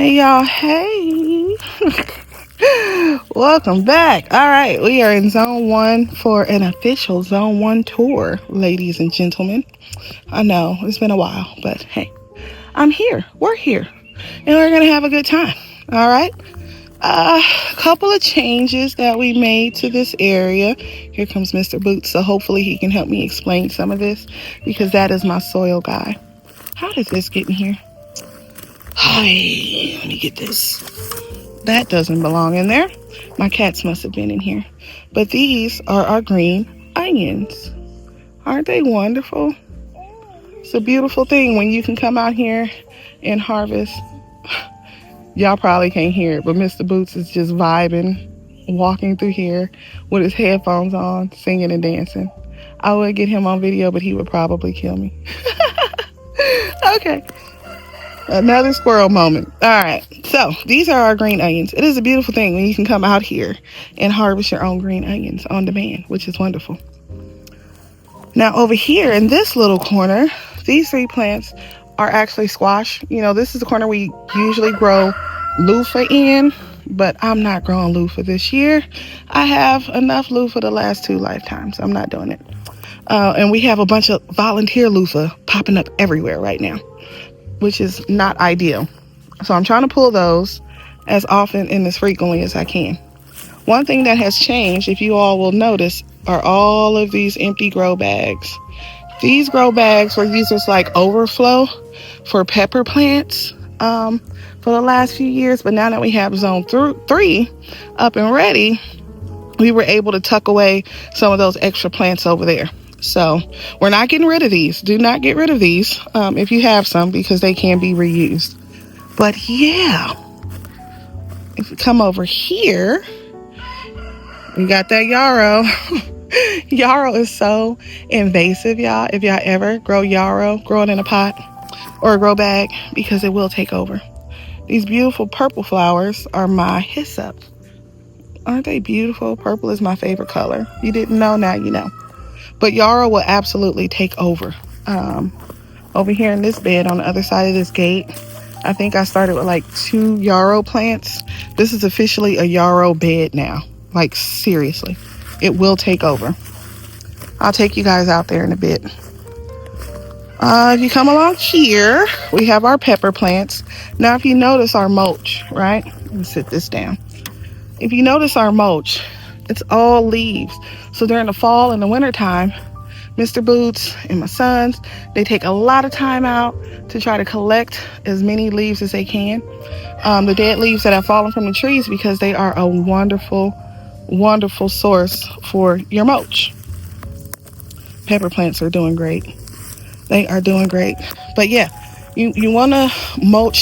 Hey y'all, hey. Welcome back. All right, we are in zone one for an official zone one tour, ladies and gentlemen. I know it's been a while, but hey, I'm here. We're here, and we're gonna have a good time. All right. A couple of changes that we made to this area. Here comes Mr. Boots, so hopefully he can help me explain some of this because that is my soil guy. How did this get in here? Hi, let me get this. That doesn't belong in there. My cats must have been in here. But these are our green onions. Aren't they wonderful? It's a beautiful thing when you can come out here and harvest. Y'all probably can't hear it, but Mr. Boots is just vibing, walking through here with his headphones on, singing and dancing. I would get him on video, but he would probably kill me. Okay. Another squirrel moment. All right. So these are our green onions. It is a beautiful thing when you can come out here and harvest your own green onions on demand, which is wonderful. Now over here in this little corner, these three plants are actually squash. You know, this is the corner we usually grow loofah in, but I'm not growing loofah this year. I have enough loofah to last 2 lifetimes. I'm not doing it. And we have a bunch of volunteer loofah popping up everywhere right now, which is not ideal. So I'm trying to pull those as often and as frequently as I can. One thing that has changed, if you all will notice, are all of these empty grow bags. These grow bags were used as like overflow for pepper plants for the last few years. But now that we have zone 3 up and ready, we were able to tuck away some of those extra plants over there. So we're not getting rid of these. Do not get rid of these if you have some, because they can be reused. But yeah, if you come over here, we got that yarrow. Yarrow is so invasive, y'all. If y'all ever grow yarrow, grow it in a pot or a grow bag, because it will take over. These beautiful purple flowers are my hyssop. Aren't they beautiful? Purple is my favorite color. You didn't know, now you know. But yarrow will absolutely take over. Over here in this bed on the other side of this gate, I think I started with like 2 yarrow plants. This is officially a yarrow bed now. Like seriously, it will take over. I'll take you guys out there in a bit. If you come along here, we have our pepper plants. Now, if you notice our mulch, right? Let me sit this down. If you notice our mulch, it's all leaves. So during the fall and the winter time, Mr. Boots and my sons, they take a lot of time out to try to collect as many leaves as they can. The dead leaves that have fallen from the trees, because they are a wonderful, wonderful source for your mulch. Pepper plants are doing great. They are doing great. But yeah, you want to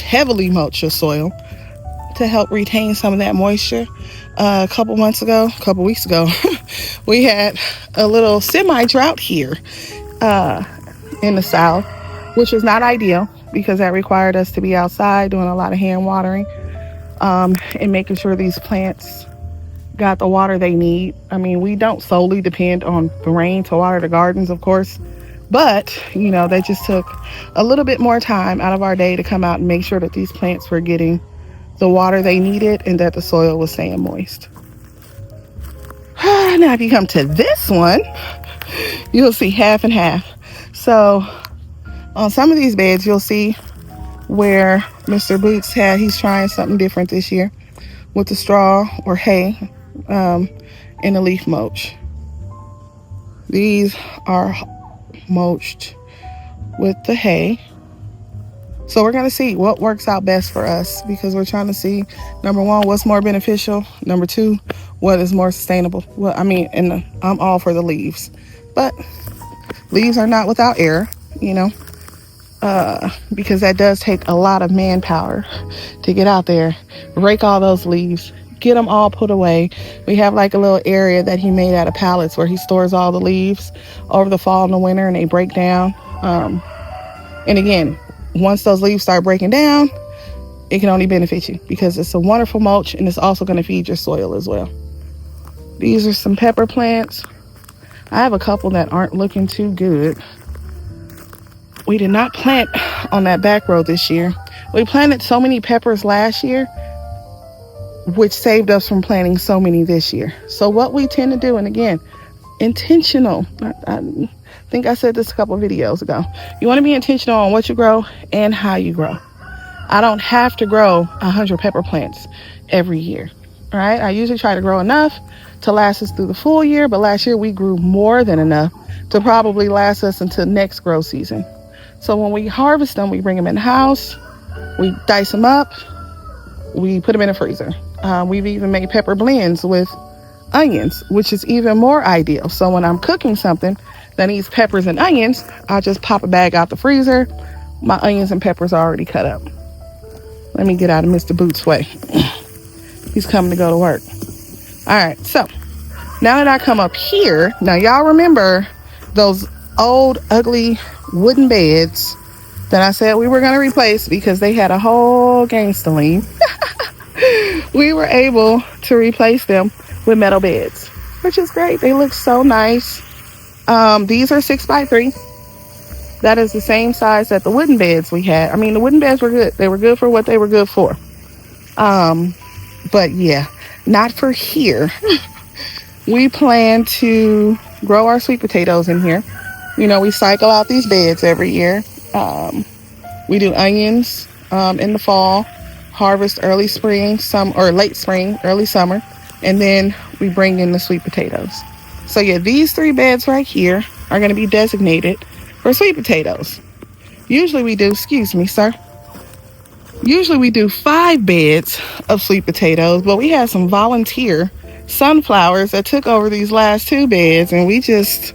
heavily mulch your soil to help retain some of that moisture. A couple weeks ago, we had a little semi-drought here in the south, which was not ideal because that required us to be outside doing a lot of hand watering and making sure these plants got the water they need. I mean, we don't solely depend on the rain to water the gardens, of course, but you know, that just took a little bit more time out of our day to come out and make sure that these plants were getting the water they needed and that the soil was staying moist. Now, if you come to this one, you'll see half and half. So on some of these beds, you'll see where Mr. Boots he's trying something different this year with the straw or hay in the leaf mulch. These are mulched with the hay. So we're going to see what works out best for us, because we're trying to see, number one, what's more beneficial. Number two, what is more sustainable. Well, I mean, and I'm all for the leaves, but leaves are not without error, you know, because that does take a lot of manpower to get out there, rake all those leaves, get them all put away. We have like a little area that he made out of pallets where he stores all the leaves over the fall and the winter, and they break down. And again, once those leaves start breaking down, it can only benefit you because it's a wonderful mulch, and it's also going to feed your soil as well. These are some pepper plants. I have a couple that aren't looking too good. We did not plant on that back row this year. We planted so many peppers last year, which saved us from planting so many this year. So what we tend to do, and again, intentional. I think I said this a couple of videos ago. You want to be intentional on what you grow and how you grow. I don't have to grow 100 pepper plants every year, right? I usually try to grow enough to last us through the full year, but last year we grew more than enough to probably last us until next grow season. So when we harvest them, we bring them in the house, we dice them up, we put them in the freezer. We've even made pepper blends with onions, which is even more ideal. So when I'm cooking something that needs peppers and onions, I'll just pop a bag out the freezer. My onions and peppers are already cut up. Let me get out of Mr. Boots' way. He's coming to go to work. All right, so now that I come up here, now y'all remember those old ugly wooden beds that I said we were going to replace because they had a whole gangster lean. We were able to replace them with metal beds, which is great. They look so nice. These are 6x3. That is the same size that the wooden beds we had. I mean, the wooden beds were good. They were good for what they were good for. But yeah, not for here. We plan to grow our sweet potatoes in here. You know, we cycle out these beds every year. We do onions in the fall, harvest early spring, or late spring, early summer, and then we bring in the sweet potatoes. So yeah, these 3 beds right here are going to be designated for sweet potatoes. Usually we do, excuse me, sir. Usually we do 5 beds of sweet potatoes, but we had some volunteer sunflowers that took over these last 2 beds, and we just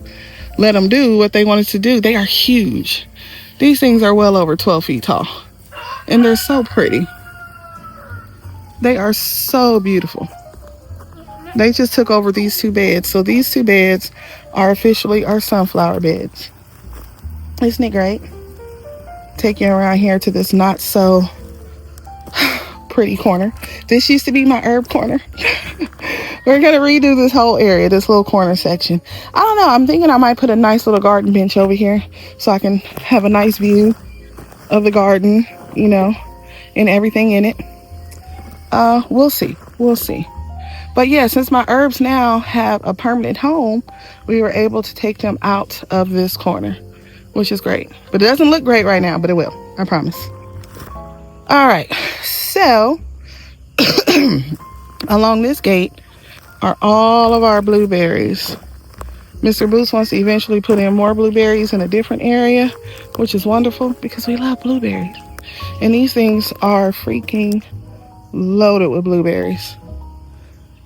let them do what they wanted to do. They are huge. These things are well over 12 feet tall, and they're so pretty. They are so beautiful. They just took over these 2 beds. So these 2 beds are officially our sunflower beds. Isn't it great? Take you around here to this not so pretty corner. This used to be my herb corner. We're going to redo this whole area, this little corner section. I don't know. I'm thinking I might put a nice little garden bench over here so I can have a nice view of the garden, you know, and everything in it. We'll see. We'll see. But yeah, since my herbs now have a permanent home, we were able to take them out of this corner, which is great. But it doesn't look great right now, but it will. I promise. All right. So along this gate are all of our blueberries. Mr. Boots wants to eventually put in more blueberries in a different area, which is wonderful because we love blueberries. And these things are freaking loaded with blueberries.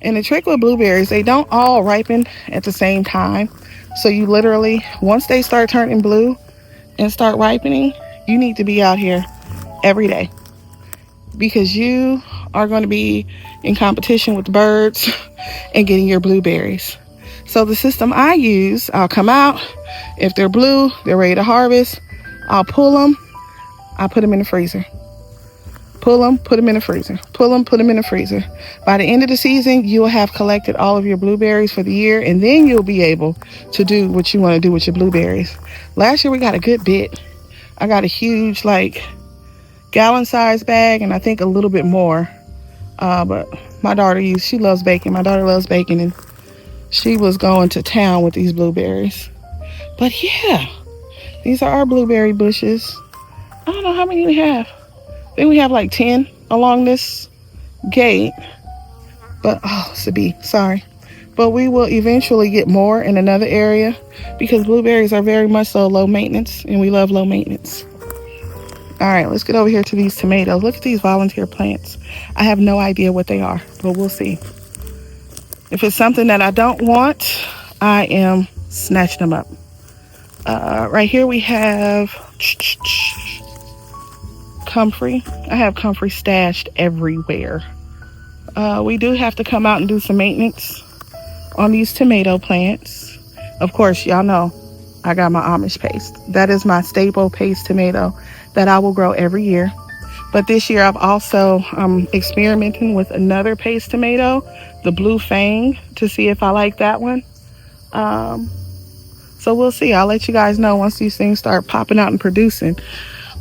And the trick with blueberries, they don't all ripen at the same time. So you literally, once they start turning blue and start ripening, you need to be out here every day because you are going to be in competition with the birds and getting your blueberries. So the system I use, I'll come out. If they're blue, they're ready to harvest. I'll pull them. I put them in the freezer. Pull them, put them in the freezer. Pull them, put them in the freezer. By the end of the season, you will have collected all of your blueberries for the year, and then you'll be able to do what you want to do with your blueberries. Last year, we got a good bit. I got a huge, gallon-sized bag, and I think a little bit more. But my daughter she loves baking. My daughter loves baking, and she was going to town with these blueberries. But yeah, these are our blueberry bushes. I don't know how many we have. I think we have 10 along this gate. But, Sabi, sorry. But we will eventually get more in another area because blueberries are very much so low maintenance, and we love low maintenance. All right, let's get over here to these tomatoes. Look at these volunteer plants. I have no idea what they are, but we'll see. If it's something that I don't want, I am snatching them up. Right here we have comfrey. I have comfrey stashed everywhere. We do have to come out and do some maintenance on these tomato plants. Of course, y'all know I got my Amish paste. That is my staple paste tomato that I will grow every year. But this year I've also experimenting with another paste tomato, the Blue Fang, to see if I like that one. So we'll see. I'll let you guys know once these things start popping out and producing.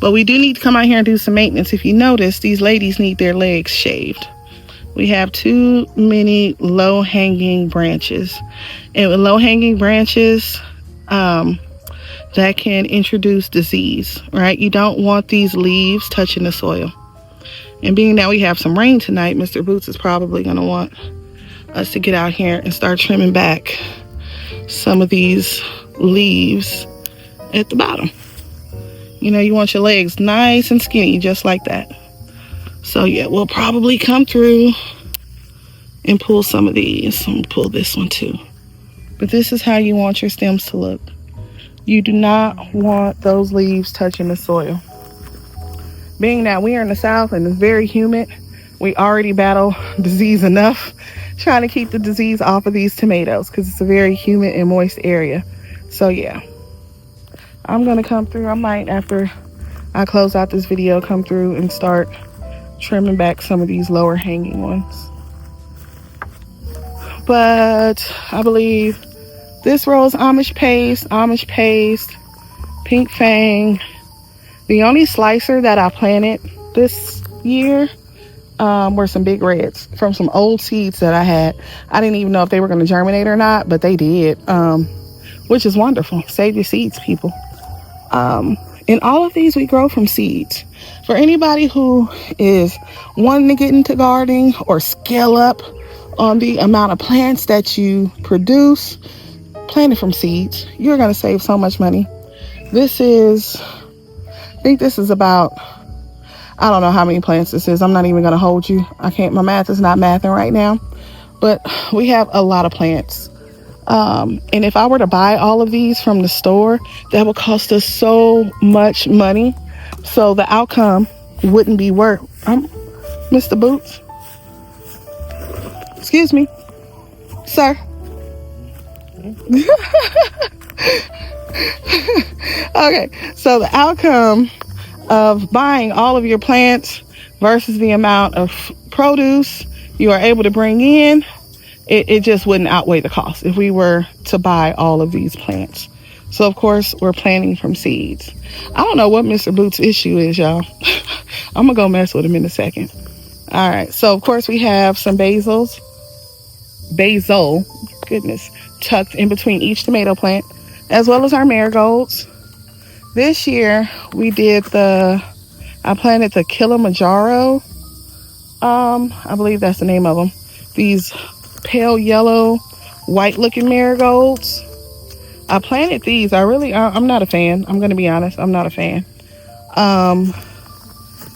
But we do need to come out here and do some maintenance. If you notice, these ladies need their legs shaved. We have too many low-hanging branches. And with low-hanging branches, that can introduce disease, right? You don't want these leaves touching the soil. And being that we have some rain tonight, Mr. Boots is probably going to want us to get out here and start trimming back some of these leaves at the bottom. You know, you want your legs nice and skinny, just like that. So yeah, we'll probably come through and pull some of these. I'm gonna pull this one too. But this is how you want your stems to look. You do not want those leaves touching the soil. Being that we are in the South and it's very humid, we already battle disease enough trying to keep the disease off of these tomatoes because it's a very humid and moist area. So yeah, I'm gonna come through. I might, after I close out this video, come through and start trimming back some of these lower hanging ones. But I believe this row is Amish paste, Pink Fang. The only slicer that I planted this year were some big reds from some old seeds that I had. I didn't even know if they were going to germinate or not, but they did, which is wonderful. Save your seeds, people. And all of these we grow from seeds. For anybody who is wanting to get into gardening or scale up on the amount of plants that you produce, planted from seeds, you're going to save so much money. This is, I think this is about, I don't know how many plants this is. I'm not even going to hold you. My math is not mathing right now, but we have a lot of plants. And if I were to buy all of these from the store, that would cost us so much money. So the outcome wouldn't be worth, Mr. Boots. Excuse me, sir. Okay, so the outcome of buying all of your plants versus the amount of produce you are able to bring in, it just wouldn't outweigh the cost if we were to buy all of these plants. So of course we're planting from seeds. I don't know what Mr. Boots' issue is, y'all. I'm gonna go mess with him in a second. All right, so of course we have some basil, tucked in between each tomato plant, as well as our marigolds. This year we did I planted the Kilimanjaro. I believe that's the name of them. These pale yellow, white looking marigolds. I planted these. I'm not a fan. I'm going to be honest. I'm not a fan. And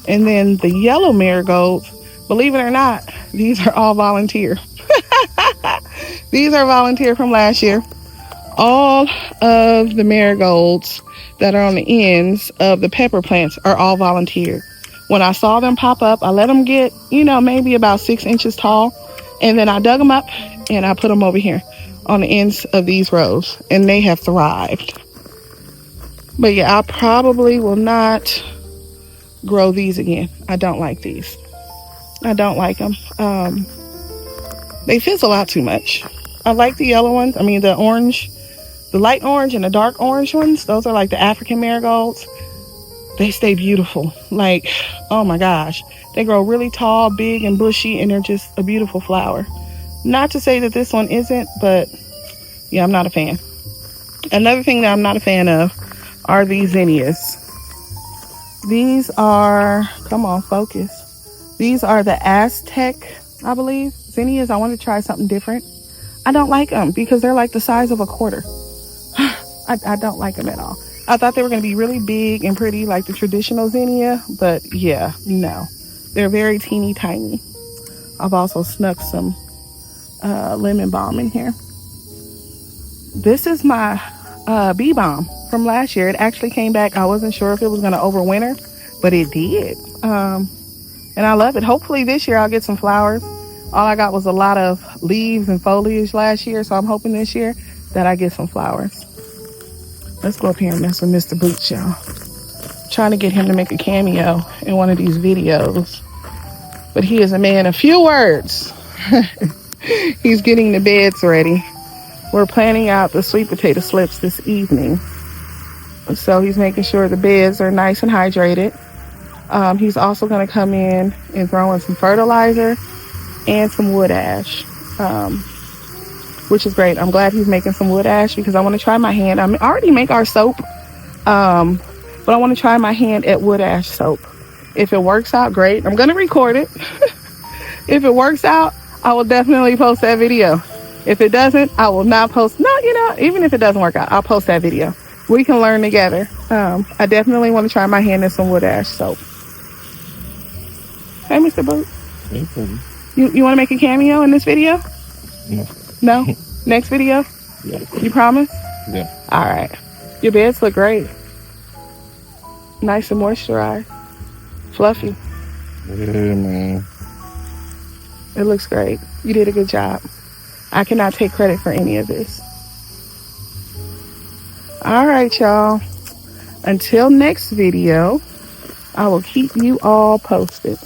then the yellow marigolds, believe it or not, these are all volunteer. These are volunteer from last year. All of the marigolds that are on the ends of the pepper plants are all volunteer. When I saw them pop up, I let them get, maybe about 6 inches tall. And then I dug them up and I put them over here on the ends of these rows. And they have thrived. But yeah, I probably will not grow these again. I don't like these. I don't like them. They fizzle out too much. I like the yellow ones. I mean, the orange, the light orange and the dark orange ones. Those are like the African marigolds. They stay beautiful. Like, oh my gosh. They grow really tall, big, and bushy, and they're just a beautiful flower. Not to say that this one isn't, but yeah, I'm not a fan. Another thing that I'm not a fan of are these zinnias. These are, come on, focus. These are the Aztec, I believe, zinnias. I want to try something different. I don't like them because they're like the size of a quarter. I don't like them at all. I thought they were going to be really big and pretty like the traditional zinnia, but yeah, no. They're very teeny tiny. I've also snuck some lemon balm in here. This is my bee balm from last year. It actually came back. I wasn't sure if it was going to overwinter, but it did. And I love it. Hopefully this year I'll get some flowers. All I got was a lot of leaves and foliage last year, so I'm hoping this year that I get some flowers. Let's go up here and mess with Mr. Boots, y'all. Trying to get him to make a cameo in one of these videos. But he is a man of few words. He's getting the beds ready. We're planning out the sweet potato slips this evening. So he's making sure the beds are nice and hydrated. He's also going to come in and throw in some fertilizer and some wood ash, which is great. I'm glad he's making some wood ash because I want to try my hand. I already make our soap, but I want to try my hand at wood ash soap. If it works out, great. I'm going to record it. If it works out, I will definitely post that video. If it doesn't, I will not post. No, even if it doesn't work out, I'll post that video. We can learn together. I definitely want to try my hand in some wood ash soap. Hey, Mr. Boot. You want to make a cameo in this video? No. No? Next video? Yeah. You promise? Yeah. All right. Your beds look great. Nice and moisturized. Fluffy. Yeah, man. It looks great. You did a good job. I cannot take credit for any of this. All right, y'all. Until next video, I will keep you all posted.